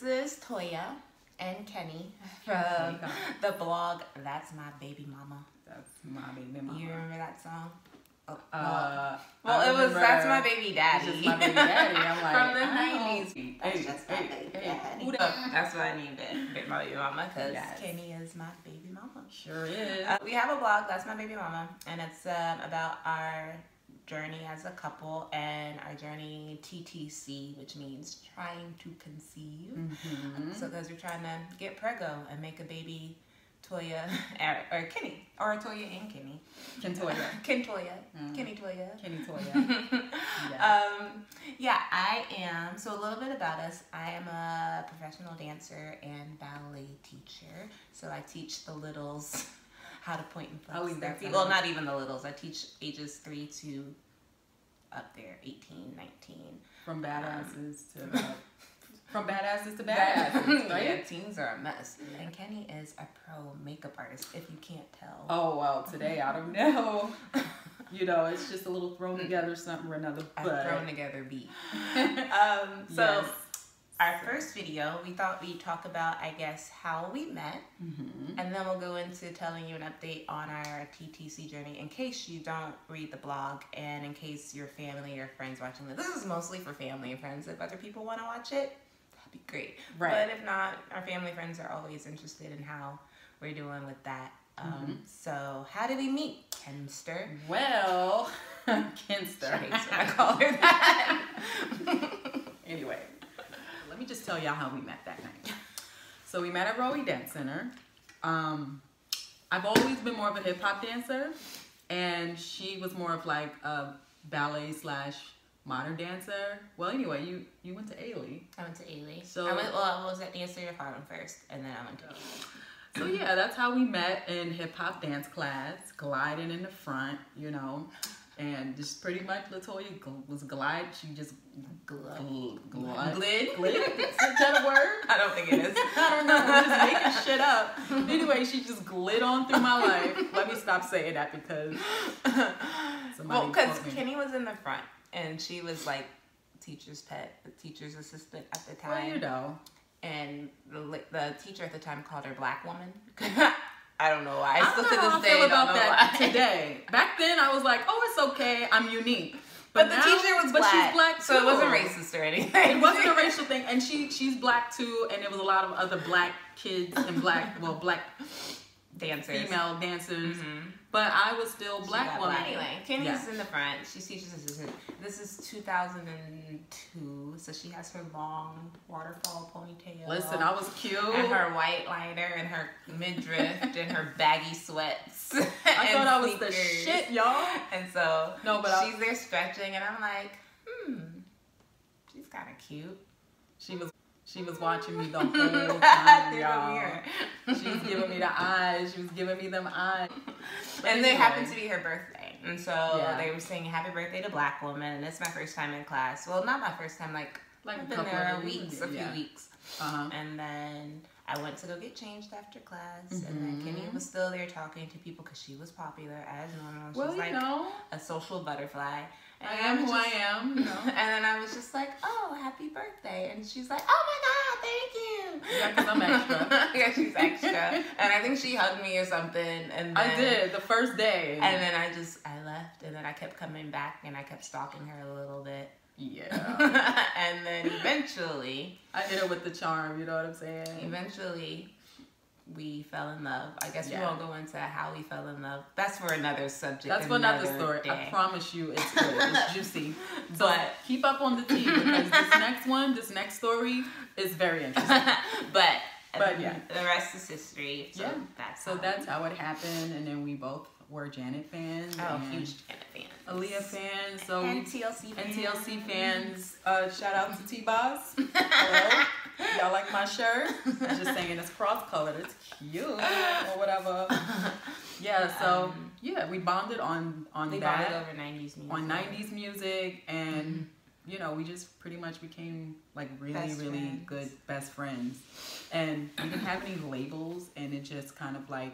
This is Toya and Kenny from the blog That's My Baby Mama. That's My Baby Mama. You remember that song? Well, it was That's My Baby Daddy. It's just My Baby Daddy. I'm like, from the 90s. That's just my baby daddy. That's what I named it, My Baby Mama, because Kenny is my baby mama. Sure is. We have a blog, That's My Baby Mama, and it's about our journey as a couple and our journey TTC, which means trying to conceive. So because we're trying to get preggo and make a baby, Toya or Kenny, or Toya and Kenny. Kentoya. Kentoya. Kenny Toya. Kenny Toya. Yeah, I am. So a little bit about us. I am a professional dancer and ballet teacher. So I teach the littles how to point and flex their feet. Well, not even the littles. I teach ages 3 to up there, 18, 19. From badasses to from badasses to badasses, right? Yeah, teens are a mess. And Kenny is a pro makeup artist, if you can't tell. Oh, well, today I don't know. You know, it's just a little thrown together something or another. A thrown together beat. Yes. Our first video, we thought we'd talk about, I guess, how we met. And then we'll go into telling you an update on our TTC journey in case you don't read the blog and in case your family or friends watching this. This is mostly for family and friends. If other people want to watch it, that'd be great. Right. But if not, our family and friends are always interested in how we're doing with that. So how did we meet, Kenster? Well, Kenster. She hates when I call her that. Anyway. Let me just tell y'all how we met that night. So we met at Rowie Dance Center. I've always been more of a hip hop dancer, and she was more of like a ballet / modern dancer. Well, anyway, you went to Ailey. I went to Ailey. So I was at Dance Studio Harlem first, and then I went to Ailey. So yeah, that's how we met in hip hop dance class, gliding in the front, you know. And just pretty much Latoya was glide. She just glid. Is that a word? I don't think it is. I don't know. I'm just making shit up. Anyway, she just glid on through my life. Let me stop saying that because because Kenny was in the front and she was like teacher's pet, the teacher's assistant at the time. Well, you know. And the teacher at the time called her Black Woman. I don't know why. I still to this day feel about don't know that why. Today. Back then, I was like, oh, it's okay. I'm unique. But the teacher was black. But she's black too. So it wasn't racist or anything. It wasn't a racial thing. And she's black too. And there was a lot of other black kids and black dancers. Female dancers. But I was still black woman. Anyway, Kenny's in the front. She's teacher's assistant. This is 2002, so she has her long waterfall ponytail. Listen, I was cute. And her white liner and her midriff and her baggy sweats. I thought I was the shit, y'all. And so she's there stretching, and I'm like, she's kind of cute. She was watching me the whole time, y'all. She was giving me the eyes. She was giving me them eyes. And it happened to be her birthday. And so they were saying happy birthday to Black Woman. And it's my first time in class. Well, not my first time, like I've been there a few weeks. And then I went to go get changed after class. And then Kenny was still there talking to people because she was popular as normal. She was like a social butterfly. And I am who I am, you know. And then I was just like, oh, happy birthday. And she's like, oh my God, thank you. Yeah, because I'm extra. Yeah, she's extra. And I think she hugged me or something. And then, I did, the first day. And then I left. And then I kept coming back and I kept stalking her a little bit. Yeah. And then eventually. I hit her with the charm, you know what I'm saying? Eventually, we fell in love. I guess we won't go into how we fell in love. That's for another subject. That's for another story. Day. I promise you it's good. It's juicy. So keep up on the tea because this next story is very interesting. but yeah. The rest is history. So that's how it happened. And then we both were Janet fans. Oh, huge Janet fans. Aaliyah fans. So and TLC fans. And TLC fans. Shout out to T-Boss. Hello. Y'all like my shirt? I'm just saying it's cross-colored. It's cute or whatever. Yeah, so we bonded on we that. Bonded over 90s music. On 90s music, and you know, we just pretty much became like really good best friends. And we didn't have any labels, and it just kind of like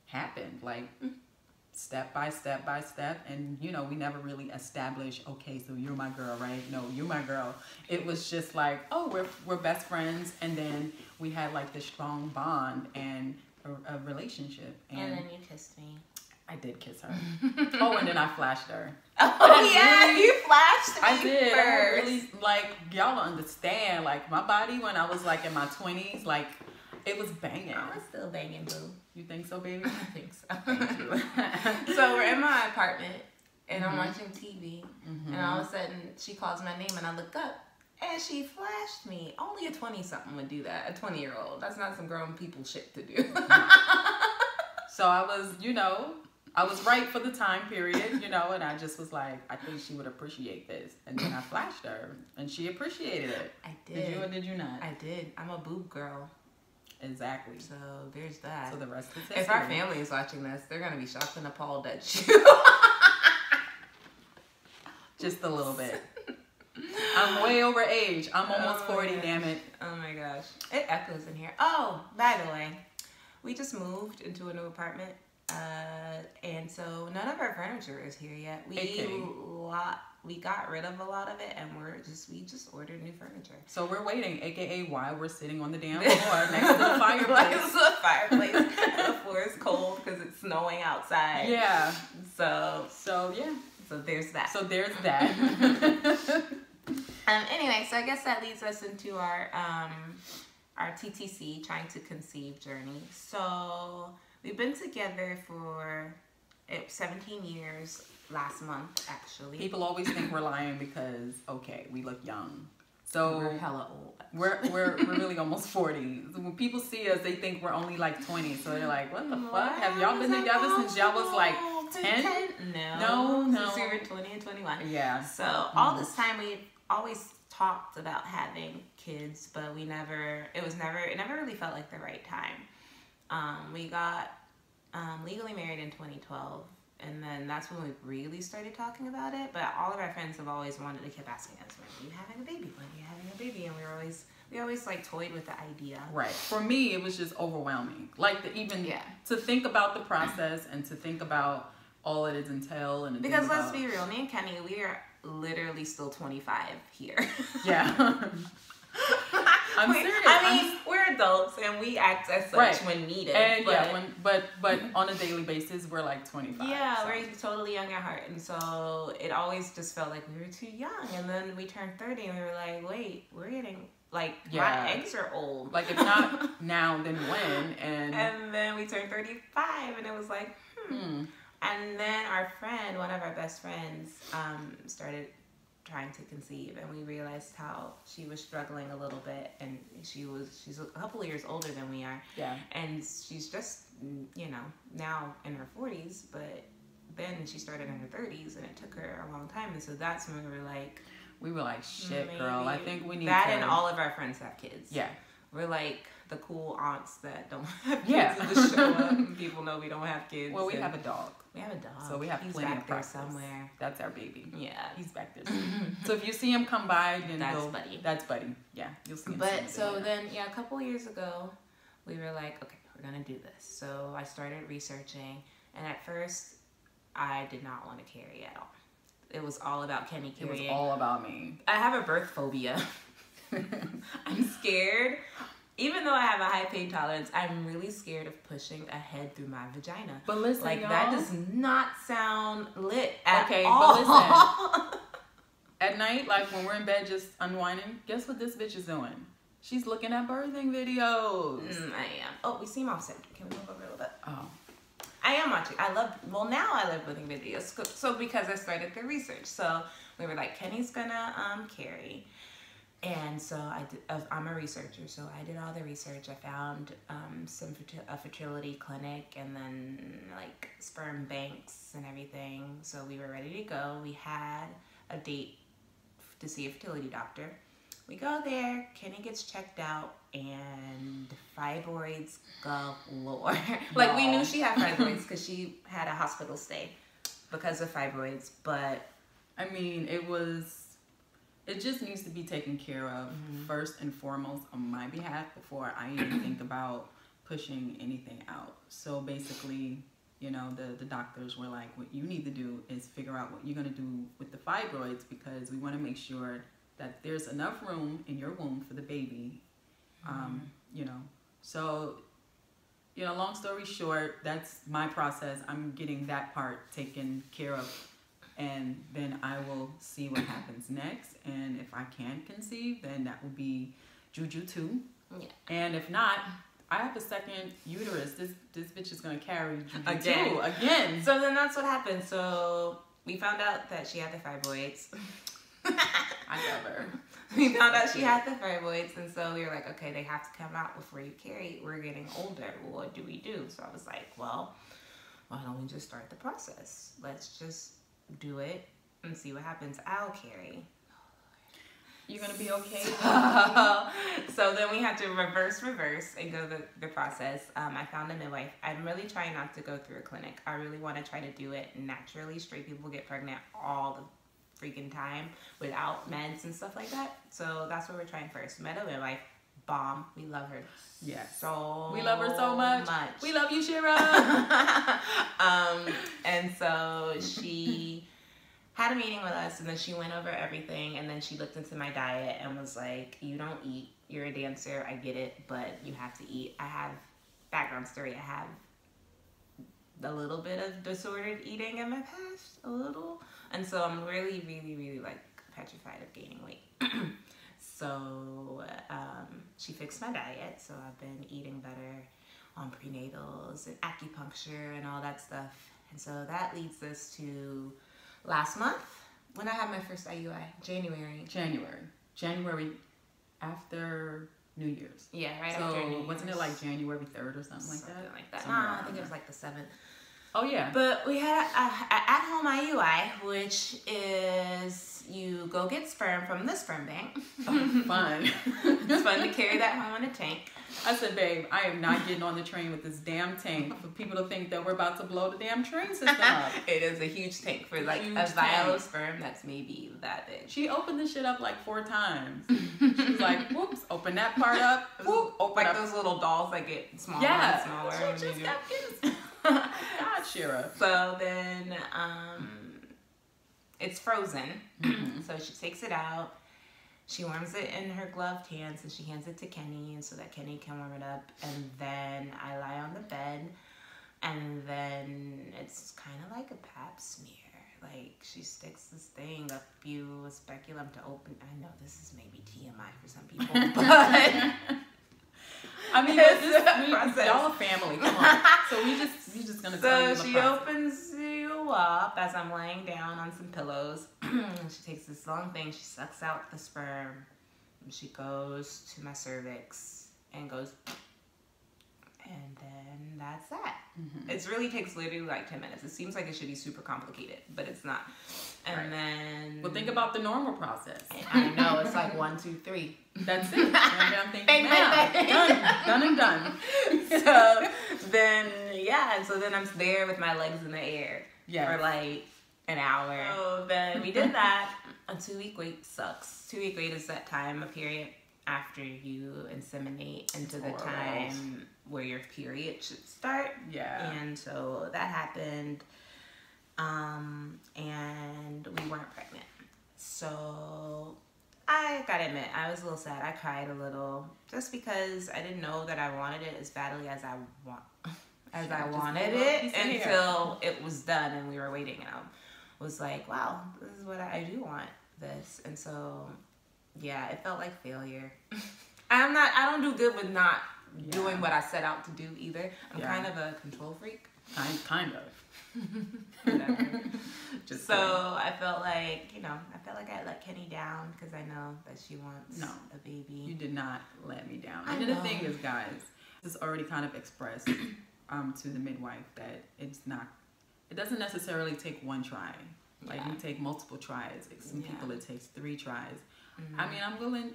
happened. Like step by step by step. And, you know, we never really established, okay, so you're my girl, right? No, you're my girl. It was just like, oh, we're best friends. And then we had like this strong bond and a relationship. And then you kissed me. I did kiss her. Oh, and then I flashed her. Oh, yeah, you flashed me I did. first. I really, like, y'all don't understand. Like, my body when I was, like, in my 20s, like, it was banging. I was still banging, boo. You think so, baby? I think so. Thank you. So we're in my apartment, and I'm watching TV, and all of a sudden, she calls my name, and I look up, and she flashed me. Only a 20-something would do that. A 20-year-old. That's not some grown people shit to do. So I was, you know, I was right for the time period, you know, and I just was like, I think she would appreciate this. And then I flashed her, and she appreciated it. I did. Did you or did you not? I did. I'm a boob girl. Exactly. So there's that. So the rest is history. If our family is watching this, they're going to be shocked and appalled at you. Just a little bit. I'm way over age. I'm almost 40, damn it. Oh my gosh. It echoes in here. Oh, by the way, we just moved into a new apartment. And so none of our furniture is here yet. We got rid of a lot of it, and we just ordered new furniture. So we're waiting, aka why we're sitting on the damn floor next to the fireplace. Next to the fireplace. And the floor is cold because it's snowing outside. Yeah. So yeah. So there's that. Anyway, so I guess that leads us into our TTC, trying to conceive journey. So we've been together for 17 years last month, actually. People always think we're lying because, okay, we look young. So we're hella old. We're really almost 40. So when people see us, they think we're only like 20. So they're like, what the fuck? Have y'all been together since y'all was like 10? No. Since we were 20 and 21. Yeah. So all this time we always talked about having kids, but it never really felt like the right time. We got legally married in 2012, and then that's when we really started talking about it. But all of our friends have always wanted to keep asking us, when are you having a baby? When are you having a baby? And we always like toyed with the idea. Right. For me, it was just overwhelming. Like to think about the process and to think about all it entails. And because let's be real, me and Kenny, we are literally still 25 here. Yeah. I'm serious. I mean, we're adults and we act as such when needed. And but on a daily basis, we're like 25. Yeah, so. We're totally young at heart. And so it always just felt like we were too young. And then we turned 30 and we were like, wait, we're getting, like, my eggs are old. Like, if not now, then when? And then we turned 35 and it was like, And then our friend, one of our best friends, started trying to conceive, and we realized how she was struggling a little bit, and she's a couple of years older than we are. Yeah. And she's just, now in her 40s, but then she started in her 30s, and it took her a long time. And so that's when we were like, shit, girl, I think we need that. And all of our friends have kids. Yeah. We're like the cool aunts that don't have kids in the show up, and people know we don't have kids. Well, we have a dog. We have a dog. So we have He's plenty back of there practice. somewhere. That's our baby. Yeah. He's back there somewhere. So if you see him come by, then Buddy. That's Buddy. Yeah. You'll see him. But so then, a couple years ago, we were like, okay, we're going to do this. So I started researching. And at first, I did not want to carry at all. It was all about Kenny carrying. It was all about me. I have a birth phobia. I'm scared. Even though I have a high pain tolerance, I'm really scared of pushing a head through my vagina. But listen, that does not sound lit at all. But listen. At night, like when we're in bed just unwinding, guess what this bitch is doing? She's looking at birthing videos. I am. Oh, we seem offset. Can we move over a little bit? Oh. I am watching. Now I love birthing videos. So because I started the research. So we were like, Kenny's gonna carry. And so I'm a researcher, so I did all the research. I found a fertility clinic, and then like sperm banks and everything. So we were ready to go. We had a date to see a fertility doctor. We go there, Kenny gets checked out, and fibroids galore. Like, we knew she had fibroids because she had a hospital stay because of fibroids, but I mean, it just needs to be taken care of first and foremost on my behalf before I even think about pushing anything out. So basically, you know, the doctors were like, what you need to do is figure out what you're going to do with the fibroids, because we want to make sure that there's enough room in your womb for the baby. You know, so, you know, long story short, that's my process. I'm getting that part taken care of, and then I will see what happens next. And if I can conceive, then that will be Juju 2. Yeah. And if not, I have a second uterus. This bitch is gonna carry Juju 2 again. So then that's what happened. So we found out that she had the fibroids. I love her. We found out she had the fibroids, and so we were like, okay, they have to come out before you carry. We're getting older. Well, what do we do? So I was like, well, why don't we just start the process? Let's just do it and see what happens. I'll carry. You're gonna be okay. So then we had to reverse and go the process. I found a midwife. I'm really trying not to go through a clinic. I really want to try to do it naturally. Straight people get pregnant all the freaking time without meds and stuff like that. So that's what we're trying first. Met a midwife. Bomb. We love her. Yes. So we love her so much. We love you, Shira. And so she had a meeting with us, and then she went over everything, and then she looked into my diet and was like, you don't eat. You're a dancer. I get it, but you have to eat. I have background story. I have a little bit of disordered eating in my past, a little. And so I'm really, really, really like petrified of gaining weight. So she fixed my diet. So I've been eating better on prenatals and acupuncture and all that stuff. And so that leads us to last month when I had my first IUI, January after New Year's. Yeah, right after New Year's. Wasn't it like January 3rd or something like that? Nah, I think it was like the 7th. Oh, yeah. But we had an at-home IUI, which is you go get sperm from the sperm bank. Oh, fun. It's fun to carry that home in a tank. I said, babe, I am not getting on the train with this damn tank for people to think that we're about to blow the damn train system up. It is a huge tank for like a vial of sperm that's maybe that big. She opened the shit up like 4 times. She was like, whoops, open that part up. Whoop, open like up. Those little dolls that get smaller and smaller. She just kept getting God, Shira. So then it's frozen. So she takes it out. She warms it in her gloved hands, and she hands it to Kenny, and so that Kenny can warm it up. And then I lie on the bed, and then it's kind of like a pap smear. Like, she sticks this thing up you, a speculum to open. I know this is maybe TMI for some people, but I mean, y'all a family. Come on. So we just gonna tell you the process. So she opens you up as I'm laying down on some pillows. She takes this long thing. She sucks out the sperm. And she goes to my cervix and goes, and then that's that. It really takes literally like 10 minutes. It seems like it should be super complicated, but it's not. And then, well, think about the normal process. I know, it's like 1, 2, 3. That's it. And I'm thinking, done and done. So then, yeah, and so then I'm there with my legs in the air for like an hour. So then we did that. A 2-week wait sucks. 2-week wait is that time, a period after you inseminate into the time where your period should start. Yeah. And so that happened. And we weren't pregnant. So I gotta admit, I was a little sad. I cried a little just because I didn't know that I wanted it as badly as I wanted it until it was done and we were waiting, and I was like, wow, this is what I do want this. And so yeah, it felt like failure. I don't do good with not doing what I set out to do either. I'm kind of a control freak. Kind of. Whatever. So I felt like, I let Kenny down because I know that she wants a baby. You did not let me down. And the thing is, guys, it's already kind of expressed to the midwife that it doesn't necessarily take one try. Like, you take multiple tries. Some people it takes 3 tries. I mean, I'm willing,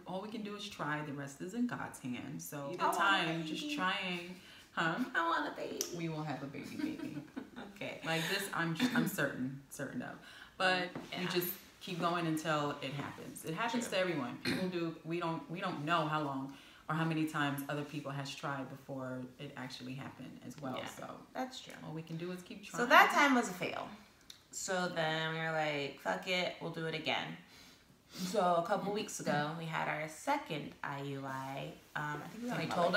all we can do is try. The rest is in God's hands. So the time, just trying, I want a baby. We will have a baby. Okay. Like this, I'm certain of. But you just keep going until it happens. It happens to everyone. People do. We don't know how long or how many times other people has tried before it actually happened as well. Yeah, so that's true. All we can do is keep trying. So that time was a fail. So then we were like, fuck it, we'll do it again. So a couple weeks ago, we had our second IUI. I think we only told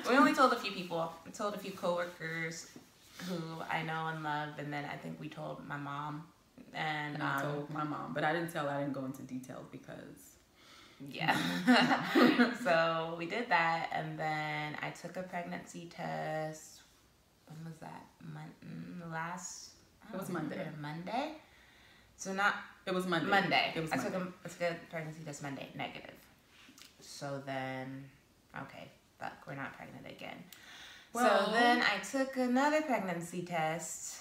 we only told a few people. We told a few coworkers who I know and love, and then I think we told my mom. And I told my mom, but I didn't go into details because... Yeah. So we did that, and then I took a pregnancy test. When was that? It was Monday. Monday? So not... It was Monday. I took a pregnancy test Monday, negative. So then, okay, fuck, we're not pregnant again. Well, so then I took another pregnancy test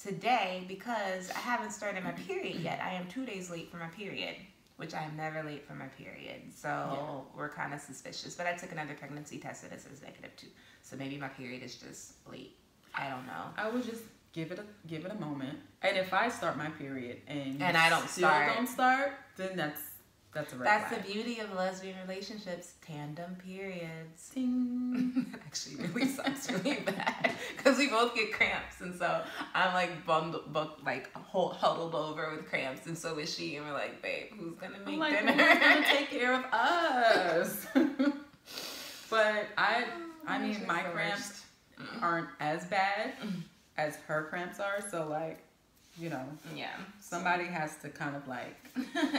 today because I haven't started my period yet. I am 2 days late for my period, which I am never late for my period. So we're kind of suspicious. But I took another pregnancy test and it says negative too. So maybe my period is just late. I don't know. I would just give it a moment. And if I start my period and I don't start, then that's a red That's flag. The beauty of lesbian relationships. Tandem periods. Ting. Actually really sucks really bad because we both get cramps, and so I'm like huddled over with cramps, and so is she, and we're like, babe, who's gonna make dinner? Who's gonna take care of us? But I mean, my cramps aren't as bad as her cramps are, so like, you know, somebody has to kind of like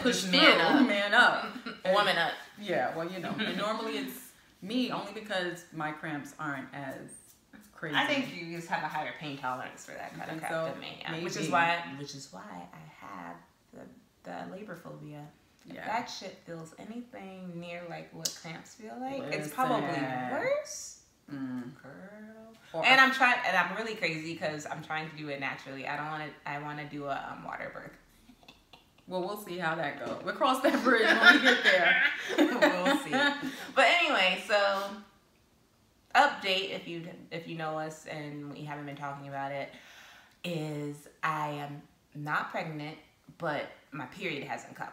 push man up, woman up. Yeah, well, you know, and normally it's me only because my cramps aren't as crazy. I think you just have a higher pain tolerance for that kind of crap than me, which is why I have the labor phobia. If that shit feels anything near like what cramps feel like, it's probably worse. Girl. And I'm really crazy because I'm trying to do it naturally. I want to do a water birth. Well, we'll see how that goes. We'll cross that bridge when we get there. We'll see. But anyway, so update if you know us and we haven't been talking about it, is I am not pregnant, but my period hasn't come.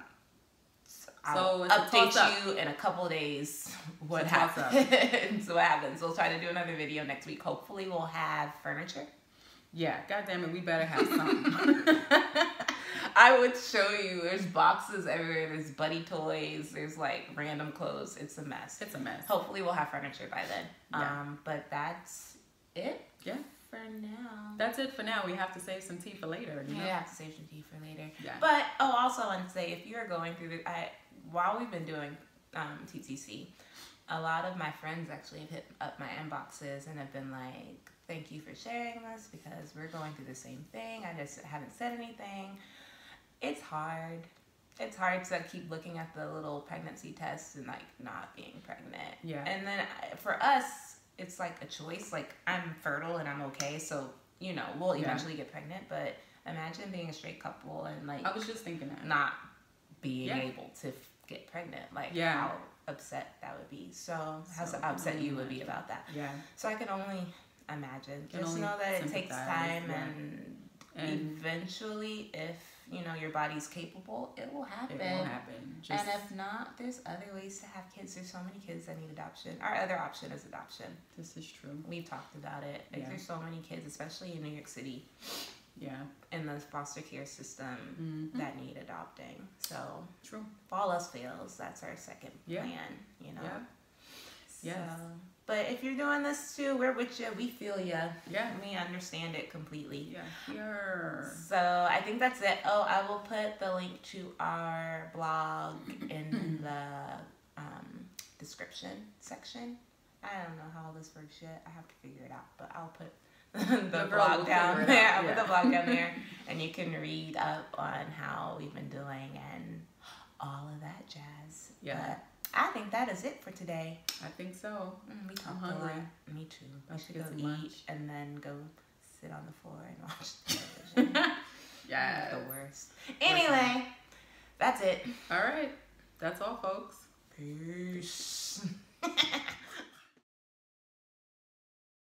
I'll update you in a couple days what happens. What happens. We'll try to do another video next week. Hopefully we'll have furniture. Yeah, goddamn it, we better have something. I would show you. There's boxes everywhere. There's buddy toys. There's like random clothes. It's a mess. It's a mess. Hopefully we'll have furniture by then. Yeah. But that's it. Yeah. For now. That's it for now. We have to save some tea for later. You know? Yeah, have to save some tea for later. Yeah. But also I want to say, if you're going through while we've been doing TTC, a lot of my friends actually have hit up my inboxes and have been like, thank you for sharing this because we're going through the same thing. I just haven't said anything. It's hard. It's hard to keep looking at the little pregnancy tests and like not being pregnant. Yeah. And then for us, it's like a choice. Like, I'm fertile and I'm okay, so you know we'll eventually get pregnant. But imagine being a straight couple and like, I was just thinking that, not being able to get pregnant. Like, how upset that would be. So how upset you would be about that. Yeah. So I can only imagine. Just know that it takes time, and eventually, if you know your body's capable, it will happen. It will happen. And if not, there's other ways to have kids. There's so many kids that need adoption. Our other option is adoption. This is true. We've talked about it. Like, there's so many kids, especially in New York City. Yeah. In the foster care system that need adopting. So true. If all else fails, that's our second plan. You know. Yeah. So, but if you're doing this too, we're with you. We feel you. Yeah. We understand it completely. Yeah. So I think that's it. Oh, I will put the link to our blog in the description section. I don't know how this works yet. I have to figure it out, but I'll put the blog down there. I'll put the blog down there, and you can read up on how we've been doing and all of that jazz. Yeah. But I think that is it for today. I think so. We talked a lot. Me too. I should go eat lunch and then go sit on the floor and watch television. Yeah. The worst. Anyway, that's it. All right. That's all, folks. Peace.